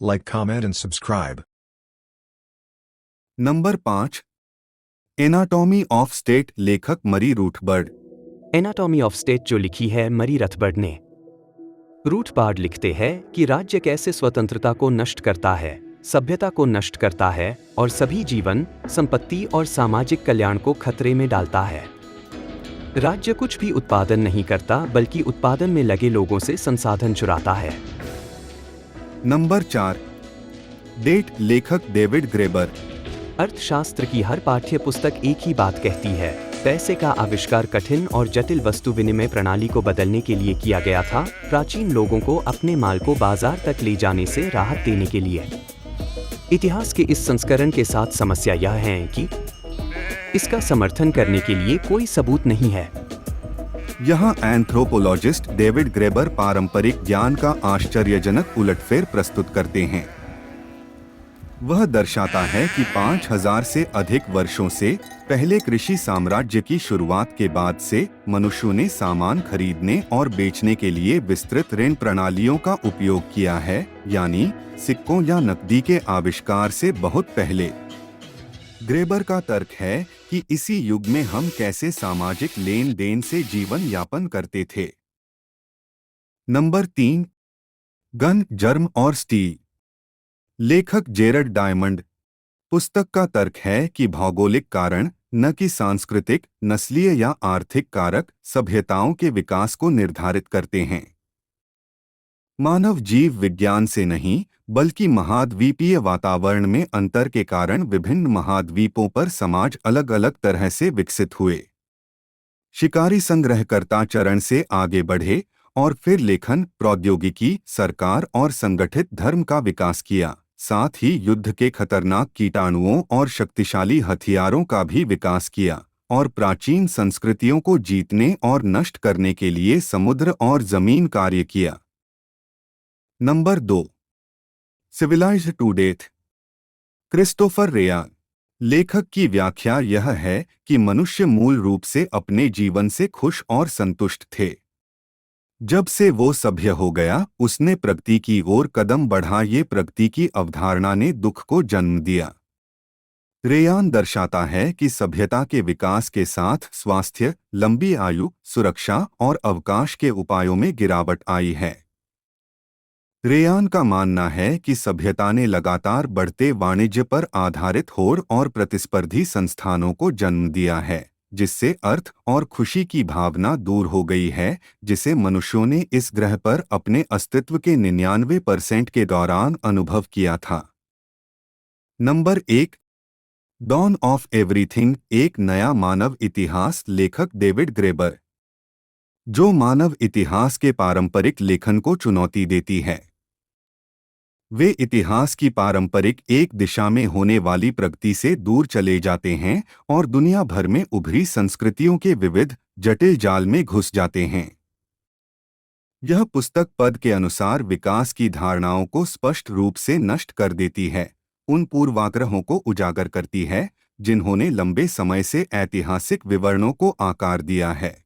Like, comment and subscribe. Number 5 anatomy of state लेखक मरी रूथबर्ड। Anatomy of state जो लिखी है मरी रथबर्ड ने। रूथबर्ड लिखते हैं कि राज्य कैसे स्वतंत्रता को नष्ट करता है, सभ्यता को नष्ट करता है और सभी जीवन, संपत्ति और सामाजिक कल्याण को खतरे में डालता है। राज्य कुछ भी उत्पादन नहीं करता बल्कि उत्पादन में लगे लोगों से संसाधन चुराता है। नंबर 4 डेट लेखक डेविड ग्रेबर। अर्थशास्त्र की हर पाठ्य पुस्तक एक ही बात कहती है, पैसे का आविष्कार कठिन और जटिल वस्तु विनिमय प्रणाली को बदलने के लिए किया गया था, प्राचीन लोगों को अपने माल को बाजार तक ले जाने से राहत देने के लिए। इतिहास के इस संस्करण के साथ समस्या यह है कि इसका समर्थन करने के लिए कोई सबूत नहीं है। यहाँ एंथ्रोपोलॉजिस्ट डेविड ग्रेबर पारंपरिक ज्ञान का आश्चर्यजनक उलटफेर प्रस्तुत करते हैं। वह दर्शाता है कि 5000 से अधिक वर्षों से पहले कृषि साम्राज्य की शुरुआत के बाद से मनुष्यों ने सामान खरीदने और बेचने के लिए विस्तृत ऋण प्रणालियों का उपयोग किया है, यानी सिक्कों या नकदी के आविष्कार से बहुत पहले। ग्रेबर का तर्क है कि इसी युग में हम कैसे सामाजिक लेन देन से जीवन यापन करते थे। नंबर 3 गन, जर्म और स्टील लेखक जेरड डायमंड। पुस्तक का तर्क है कि भौगोलिक कारण, न कि सांस्कृतिक, नस्लीय या आर्थिक कारक, सभ्यताओं के विकास को निर्धारित करते हैं। मानव जीव विज्ञान से नहीं बल्कि महाद्वीपीय वातावरण में अंतर के कारण विभिन्न महाद्वीपों पर समाज अलग अलग तरह से विकसित हुए। शिकारी संग्रहकर्ता चरण से आगे बढ़े और फिर लेखन, प्रौद्योगिकी, सरकार और संगठित धर्म का विकास किया। साथ ही युद्ध के खतरनाक कीटाणुओं और शक्तिशाली हथियारों का भी विकास किया और प्राचीन संस्कृतियों को जीतने और नष्ट करने के लिए समुद्र और जमीन कार्य किया। Number 2 civilized to death Christopher Ryan. लेखक की व्याख्या यह है कि मनुष्य मूल रूप से अपने जीवन से खुश और संतुष्ट थे। जब से वो सभ्य हो गया, उसने प्रगति की ओर कदम बढ़ा। ये प्रगति की अवधारणा ने दुख को जन्म दिया। रेयान दर्शाता है कि सभ्यता के विकास के साथ स्वास्थ्य, लंबी आयु, सुरक्षा और अवकाश के उपायों में गिरावट आई है। रेयान का मानना है कि सभ्यता ने लगातार बढ़ते वाणिज्य पर आधारित होड़ और प्रतिस्पर्धी संस्थानों को जन्म दिया है, जिससे अर्थ और खुशी की भावना दूर हो गई है, जिसे मनुष्यों ने इस ग्रह पर अपने अस्तित्व के 99% के दौरान अनुभव किया था। नंबर 1 डॉन ऑफ एवरीथिंग, एक नया मानव इतिहास लेखक डेविड ग्रेबर। जो मानव इतिहास के पारंपरिक लेखन को चुनौती देती है। वे इतिहास की पारंपरिक एक दिशा में होने वाली प्रगति से दूर चले जाते हैं और दुनिया भर में उभरी संस्कृतियों के विविध, जटिल जाल में घुस जाते हैं। यह पुस्तक पद के अनुसार विकास की धारणाओं को स्पष्ट रूप से नष्ट कर देती है, उन पूर्वाग्रहों को उजागर करती है जिन्होंने लंबे समय से ऐतिहासिक विवरणों को आकार दिया है।